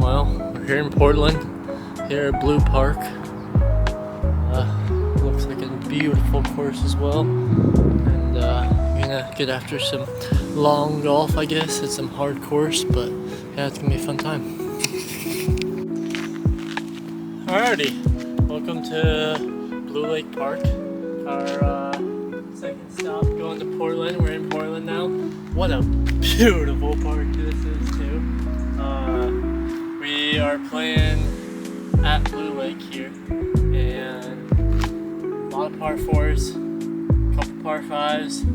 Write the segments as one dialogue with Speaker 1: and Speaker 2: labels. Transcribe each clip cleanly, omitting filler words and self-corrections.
Speaker 1: Well, we're here in Portland, here at Blue Park. Looks like a beautiful course as well. And we're gonna get after some long golf, I guess. It's some hard course, but yeah, it's gonna be a fun time. Alrighty, welcome to Blue Lake Park. Our second stop going to Portland. We're in Portland now. What a beautiful park this is too. We are playing at Blue Lake here, and a lot of par fours, a couple par fives.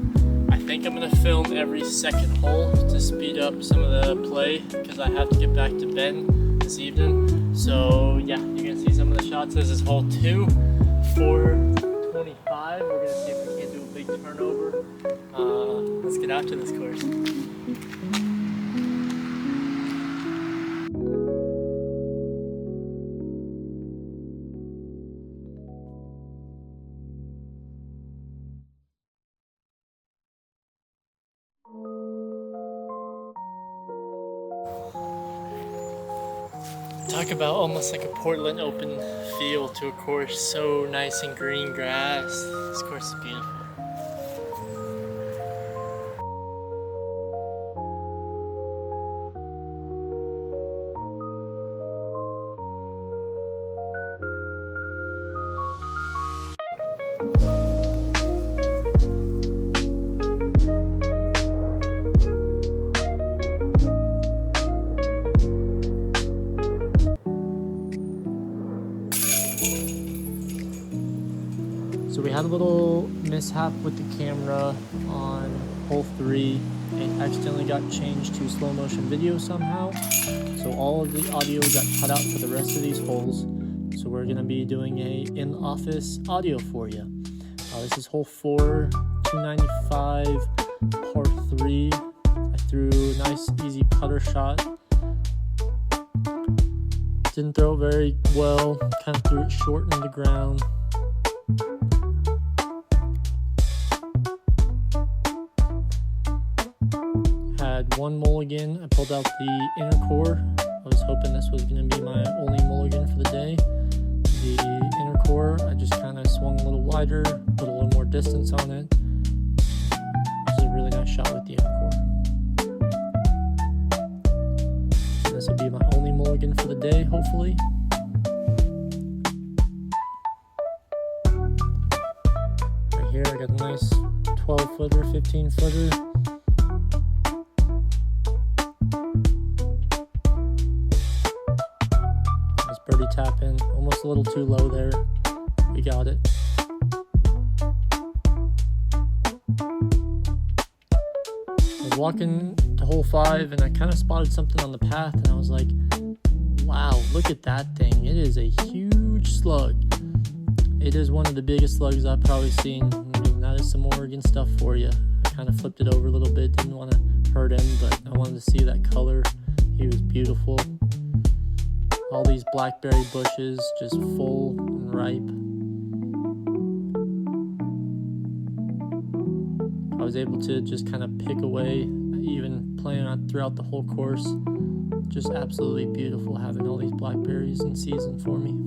Speaker 1: I think I'm gonna film every second hole to speed up some of the play because I have to get back to Ben this evening. So yeah, you're gonna see some of the shots. This is hole 2, 425. We're gonna see if we can do a big turnover. Let's get after this course. Talk about almost like a Portland Open feel to a course. So nice and green grass. This course is beautiful. So we had a little mishap with the camera on hole 3. It accidentally got changed to slow motion video somehow. So all of the audio got cut out for the rest of these holes. So we're gonna be doing a in-office audio for you. This is hole 4, 295, par 3. I threw a nice easy putter shot. Didn't throw it very well, kind of threw it short in the ground. Had one mulligan. I pulled out the inner core. I was hoping this was going to be my only mulligan for the day. The inner core, I just kind of swung a little wider, put a little more distance on it. This is a really nice shot with the inner core. And this will be my only mulligan for the day, hopefully. Right here, I got a nice 12-footer, 15-footer. Birdie tap in, almost a little too low there. We got it. I was walking to hole 5 and I kind of spotted something on the path and I was like, wow, look at that thing. It is a huge slug. It is one of the biggest slugs I've probably seen. I mean, that is some Oregon stuff for you. I kind of flipped it over a little bit, didn't want to hurt him, but I wanted to see that color. He was beautiful. All these blackberry bushes just full and ripe. I was able to just kind of pick away, even playing on throughout the whole course. Just absolutely beautiful having all these blackberries in season for me.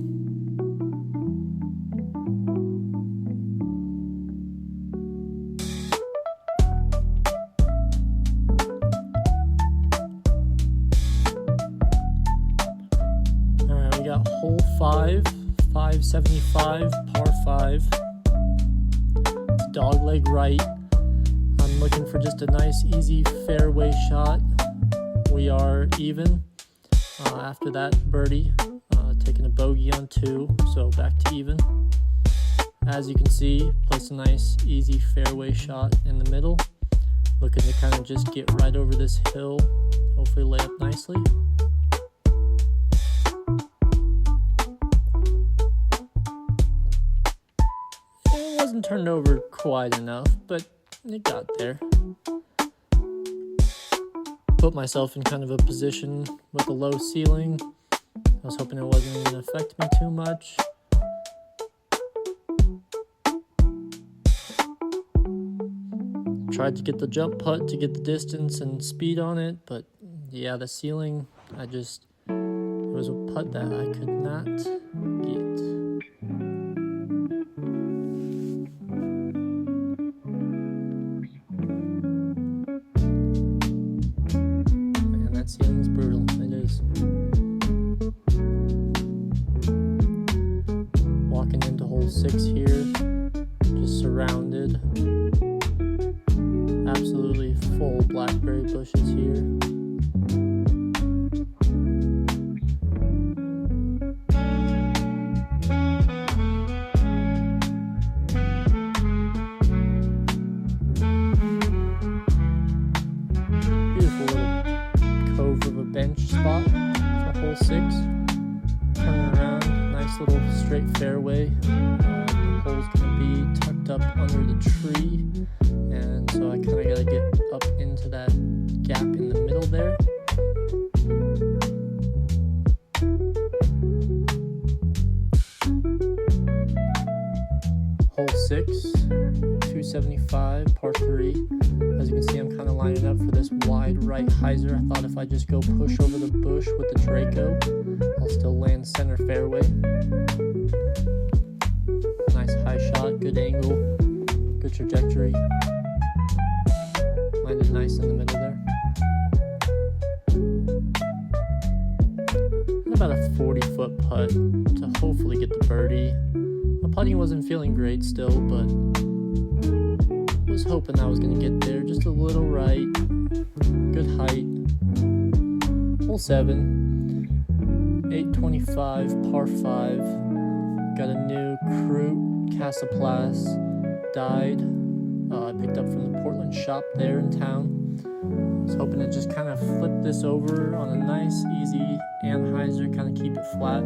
Speaker 1: Got hole 5, 575, par 5. It's dog leg right. I'm looking for just a nice, easy fairway shot. We are even after that birdie, taking a bogey on 2, so back to even. As you can see, place a nice, easy fairway shot in the middle. Looking to kind of just get right over this hill, hopefully lay up nicely. Wasn't turned over quite enough, but it got there. Put myself in kind of a position with a low ceiling. I was hoping it wasn't going to affect me too much. Tried to get the jump putt to get the distance and speed on it, but yeah, the ceiling, I just was a putt that I could not get. Man, that ceiling's brutal. It is. Walking into hole 6 here, just surrounded. Absolutely full blackberry bushes here. Beautiful little cove of a bench spot for hole 6. Turning around, nice little straight fairway. The hole's gonna be tucked up under the tree, and so I kind of gotta get up into that gap in the middle there. Hole 6, 275, par 3. As you can see, I'm kind of lining up for this wide right hyzer. I thought if I just go push over the bush with the Draco, I'll still land center fairway. Nice high shot, good angle, good trajectory. Landed nice in the middle there. And about a 40-foot putt to hopefully get the birdie. My putting wasn't feeling great still, but was hoping I was going to get there just a little right. Good height. Hole 7, 825, par 5. Got a new Crew Casaplas dyed. I picked up from the Portland shop there in town. I was hoping to just kind of flip this over on a nice, easy anhyzer, kind of keep it flat.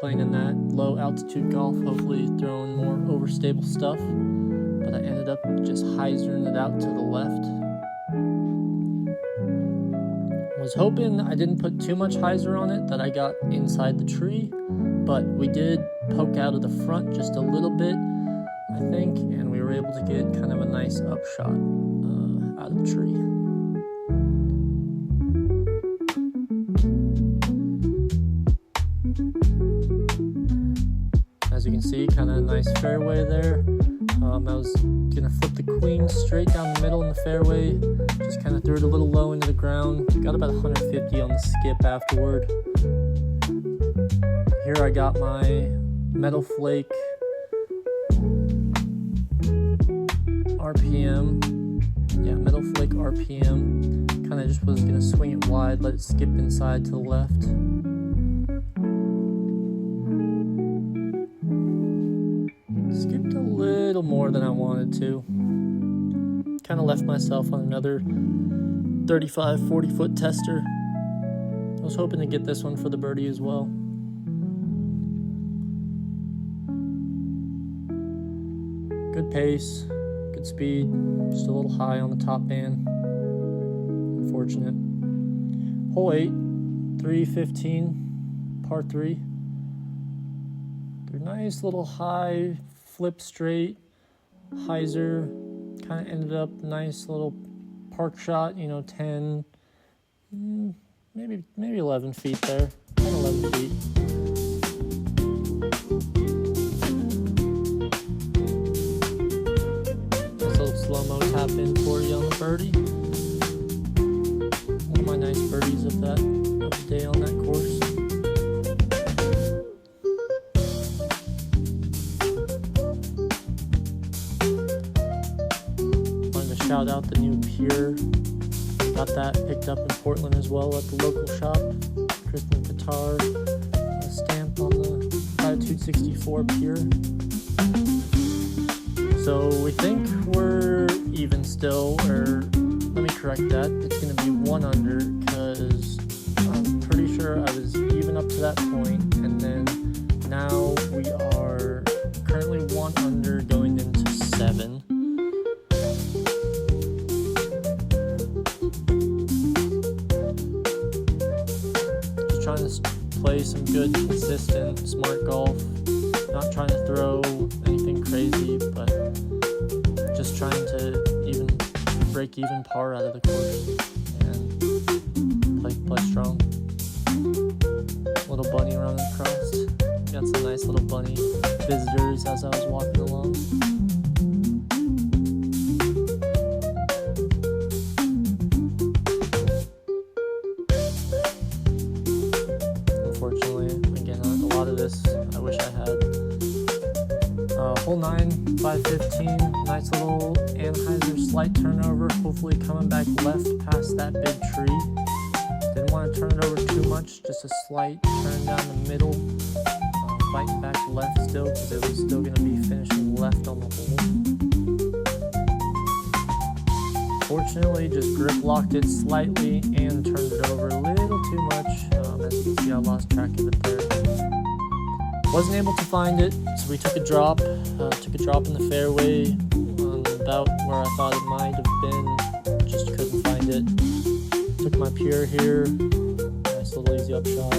Speaker 1: Playing in that low altitude golf, hopefully throwing more overstable stuff. But I ended up just hyzering it out to the left. Was hoping I didn't put too much hyzer on it, that I got inside the tree, but we did poke out of the front just a little bit, I think, and we were able to get kind of a nice upshot out of the tree. As you can see, kind of a nice fairway there. I was gonna flip the queen straight down the middle in the fairway, just kind of threw it a little low into the ground. Got about 150 on the skip afterward. Here I got my Metal Flake RPM. Yeah, Metal Flake RPM. Kind of just was gonna swing it wide, let it skip inside to the left. Skipped a little more than I wanted to. Kind of left myself on another 35, 40-foot tester. I was hoping to get this one for the birdie as well. Good pace, good speed, just a little high on the top band. Unfortunate. Hole 8, 315, par 3. They're nice little high flip straight hyzer. Kind of ended up nice little park shot, 10, maybe 11 feet there. 10, 11 feet. Nice little slow-mo tap in for you on the birdie. One of my nice birdies of the day on that course. Shout out the new Pure. Got that picked up in Portland as well at the local shop. Kristen Guitar, a stamp on the Latitude 64 Pure. So we think we're even still, or let me correct that. It's going to be 1 under because I'm pretty sure I was even up to that point, and then now we are currently 1 under going into 7. Trying to play some good, consistent, smart golf. Not trying to throw anything crazy, but just trying to break even par out of the course and play strong. little bunny running across. Got some nice little bunny visitors as I was walking along. Unfortunately, again, a lot of this I wish I had. Hole 9, 515, nice little Anheuser slight turnover, hopefully coming back left past that big tree. Didn't want to turn it over too much, just a slight turn down the middle. Fighting back left still, because it was still going to be finishing left on the hole. Fortunately, just grip locked it slightly and turned it over a little too much. As you can see, I lost track of it there. Wasn't able to find it, so we took a drop in the fairway, about where I thought it might have been, just couldn't find it. Took my pure here, nice little easy upshot.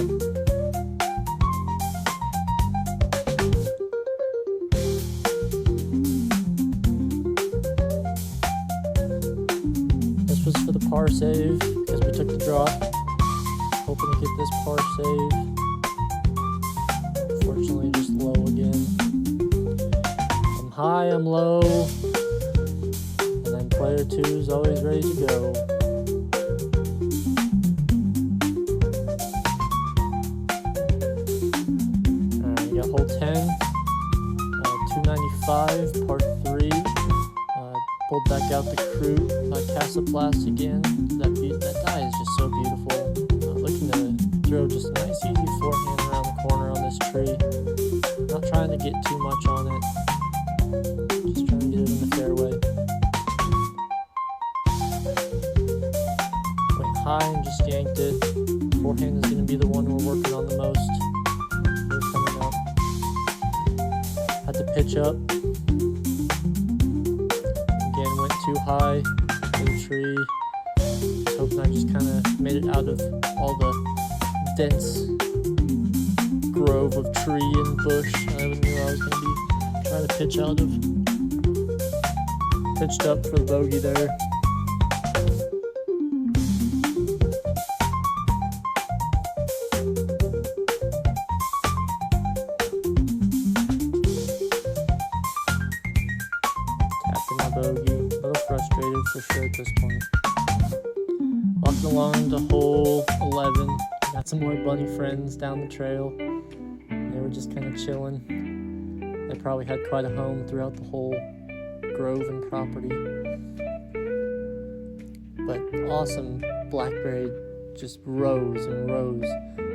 Speaker 1: This was for the par save, because we took the drop, hoping to get this par save. Unfortunately, just low again. I'm high, I'm low, and then player 2 is always ready to go. Alright, we got hole 10, 295, par 3. Pulled back out the Crew by Casaplast again. That die is just so beautiful. Looking to throw just a nice easy forehand around the corner on this tree. Not trying to get too much on it. Just trying to get it in the fairway. Went high and just yanked it. Forehand is going to be the one we're working on the most. Here coming up. Had to pitch up. Again, went too high in the tree. Hoping I just kind of made it out of all the dense grove of tree and bush I knew I was going to be trying to pitch out of. Pitched up for the bogey there. Tapping my bogey. A little frustrated for sure at this point. Walking along to hole 11. Got some more bunny friends down the trail. They were just kind of chilling. They probably had quite a home throughout the whole grove and property. But awesome blackberry, just rows and rows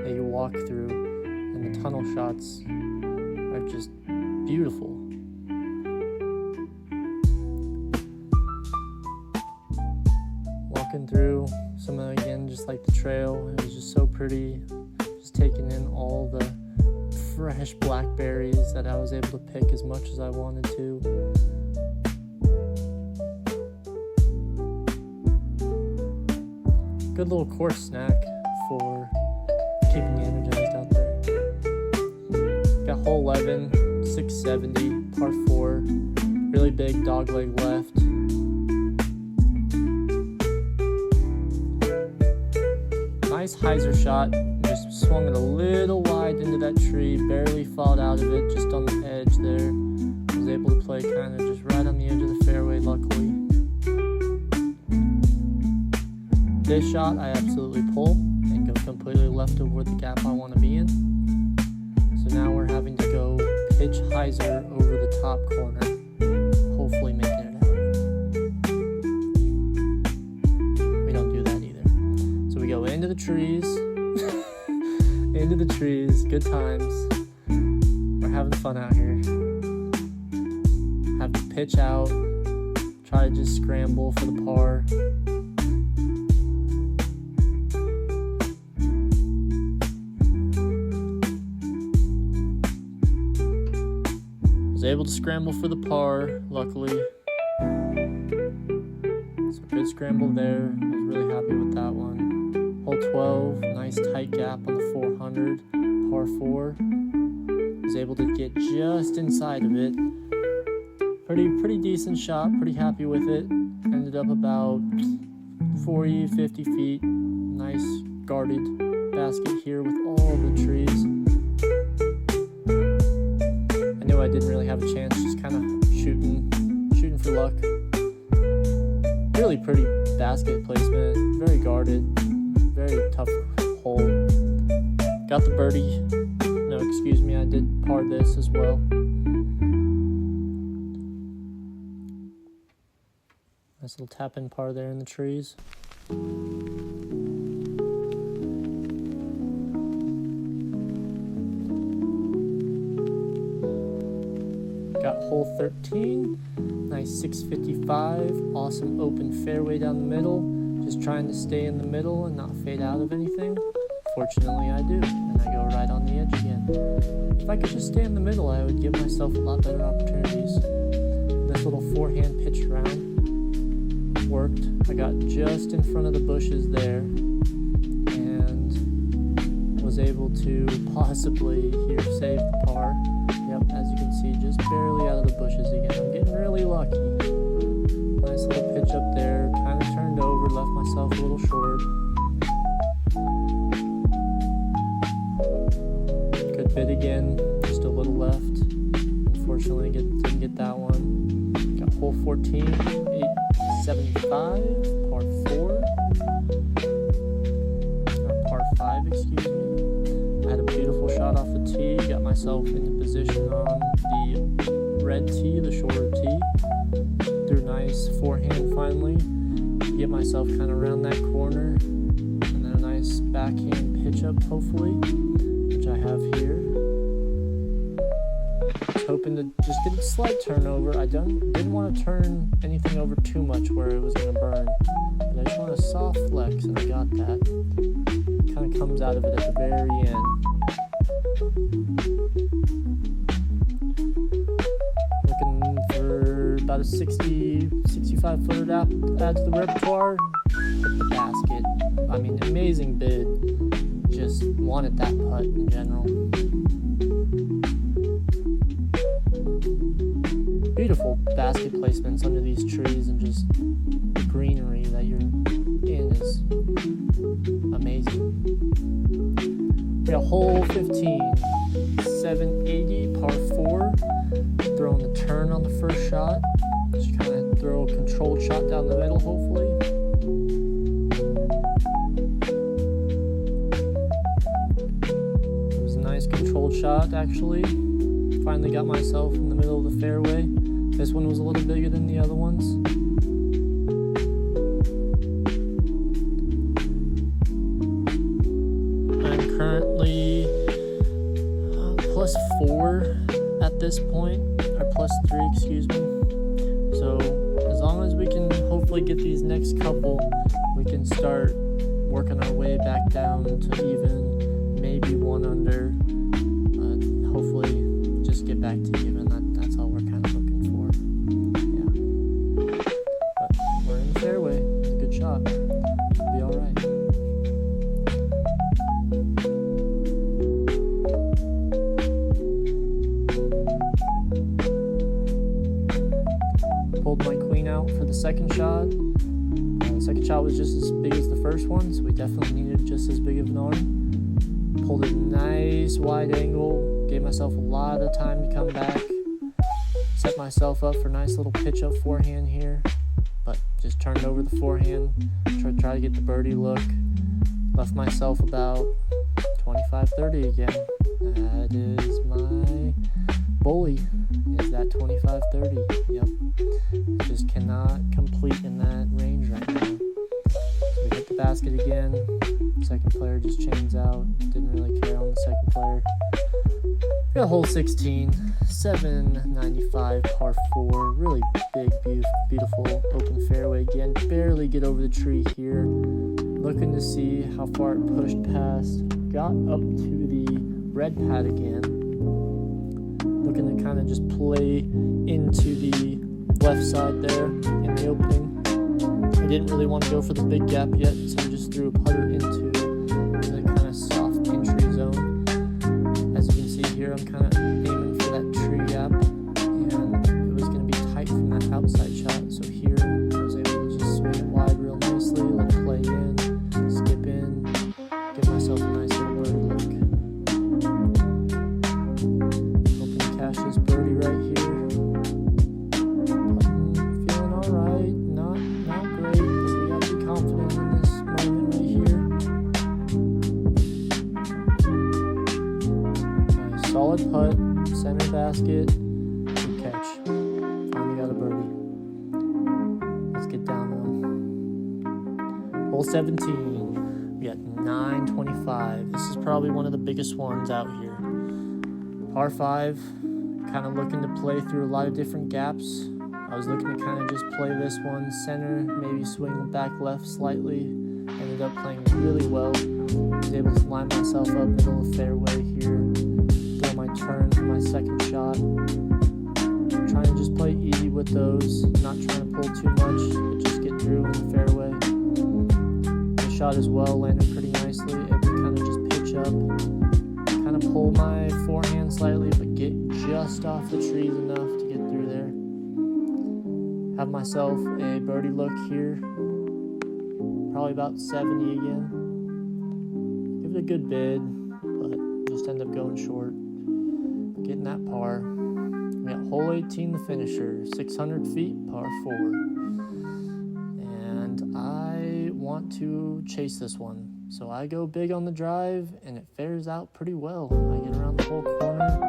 Speaker 1: that you walk through. And the tunnel shots are just beautiful. Walking through some of, again, just like the trail, it was just so pretty, just taking in all the fresh blackberries that I was able to pick as much as I wanted to. Good little course snack for keeping you energized out there. Got hole 11, 670, par 4, really big dogleg left. Nice hyzer shot, just swung it a little wide into that tree, barely fought out of it, just on the edge there. Was able to play kind of just right on the edge of the fairway, luckily. This shot I absolutely pull and go completely left over the gap I want to be in. So now we're having to go pitch hyzer over the top corner, hopefully making it out. We don't do that either. So we go into the trees, into the trees, good times. We're having fun out here. Have to pitch out, try to just scramble for the par. Was able to scramble for the par, luckily. So good scramble there. I was really happy with that one. Hole 12, nice tight gap on the 400, par 4. Was able to get just inside of it. Pretty decent shot, pretty happy with it. Ended up about 40, 50 feet. Nice guarded basket here with all the trees. have a chance, just kind of shooting for luck. Really pretty basket placement, very guarded, very tough hole. Got the birdie. No, excuse me, I did par this as well. Nice little tap in par there in the trees. Got hole 13, nice 655, awesome open fairway down the middle. Just trying to stay in the middle and not fade out of anything. Fortunately I do, and I go right on the edge again. If I could just stay in the middle, I would give myself a lot better opportunities. This little forehand pitch round worked. I got just in front of the bushes there and was able to possibly here save the par. Yep, as you can see, just barely out of the bushes again. I'm getting really lucky. Nice little pitch up there, kind of turned over, left myself a little short. Good bit again, just a little left. Unfortunately, didn't get that one. Got hole 14, 875, par 4. Or par 5, excuse me. I had a beautiful shot off the tee, got myself into position on the red tee, the shorter tee. Threw a nice forehand finally. Get myself kind of around that corner. And then a nice backhand pitch up, hopefully, which I have here. Just hoping to just get a slight turnover. I didn't want to turn anything over too much where it was going to burn. But I just want a soft flex, and I got that. Kind of comes out of it at the very end. Looking for about a 65 footer to add to the repertoire. Hit the basket. I mean, amazing bid. Just wanted that putt in general. Beautiful basket placements under these trees, and just the greenery that you're in is amazing. We got hole 15, 780, par 4. Throwing the turn on the first shot. Just kind of throw a controlled shot down the middle, hopefully. It was a nice controlled shot, actually. Finally got myself in the middle of the fairway. This one was a little bigger than the other ones. I'm currently +4 at this point, or +3, excuse me. So as long as we can hopefully get these next couple, we can start working our way back down to even, maybe 1 under. Hopefully just get back to even. That's all we're kind of looking for. Yeah. But we're in the fairway. It's a good shot. We'll be all right. Pulled my queen out for the second shot. The second shot was just as big as the first one, so we definitely needed just as big of an arm. Pulled a nice wide angle, gave myself a lot of time to come back. Set myself up for a nice little pitch up forehand here, but just turned over the forehand, try to get the birdie look. Left myself about 25-30 again. That is my bully, is that 25-30. Yep. Just cannot complete in that range right now. So we hit the basket again. Second player just chains out. Didn't really care on the second player. We got hole 16, 795, par 4. Really big, beautiful open fairway again. Barely get over the tree here. Looking to see how far it pushed past. Got up to the red pad again. Looking to kind of just play into the left side there in the opening. I didn't really want to go for the big gap yet, so I just threw a putter into the kind of soft entry zone. As you can see here, I'm kind of aiming for that tree gap, and it was going to be tight from that outside shot. So here, I was able to just swing it wide real nicely, let it play in, skip in, give myself a nice little birdie look. Hoping to cash this birdie right here. solid putt, center basket, good catch. Finally got a birdie. Let's get down one. Hole 17. We got 925. This is probably one of the biggest ones out here. Par 5. Kind of looking to play through a lot of different gaps. I was looking to kind of just play this one center, maybe swing back left slightly. Ended up playing really well. Was able to line myself up middle of fairway here. Throw my turn for my second shot. Trying to just play easy with those. Not trying to pull too much, but just get through in the fairway. The shot as well landed pretty nicely. Able to kind of just pitch up. Kind of pull my forehand slightly, but get just off the trees enough to get through there. Have myself a birdie look here. Probably about 70 again. Give it a good bid, but just end up going short. Getting that par. We got hole 18, the finisher. 600 feet, par 4. And I want to chase this one. So I go big on the drive, and it fares out pretty well. I get around the whole corner,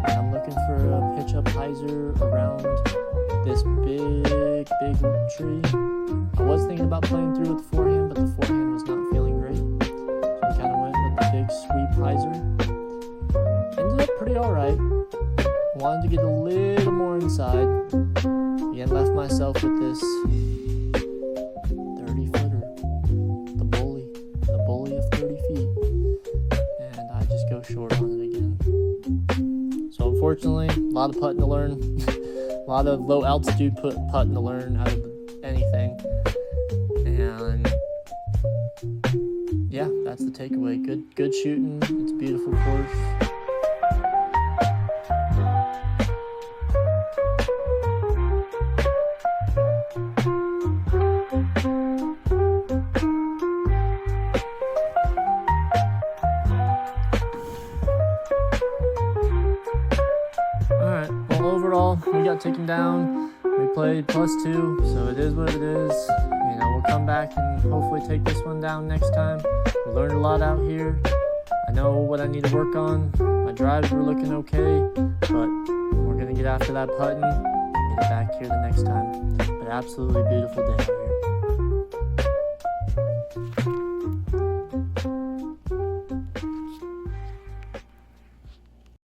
Speaker 1: and I'm looking for a pitch-up hyzer around this big tree. I was thinking about playing through with the forehand, but the forehand was not feeling great. So I kind of went with the big sweep hyzer. Ended up pretty alright. Wanted to get a little more inside. Again, left myself with this 30-footer. The bully of 30 feet. And I just go short on it again. So unfortunately, a lot of putting to learn. A lot of low altitude putting to learn out of anything. And yeah, that's the takeaway. Good shooting. It's a beautiful course. Alright, well overall, we got taken down. We played +2, so it is what it is. You know, we'll come back and hopefully take this one down next time. We learned a lot out here. I know what I need to work on. My drives were looking okay, but we're going to get after that putting and get it back here the next time. But absolutely beautiful day out here.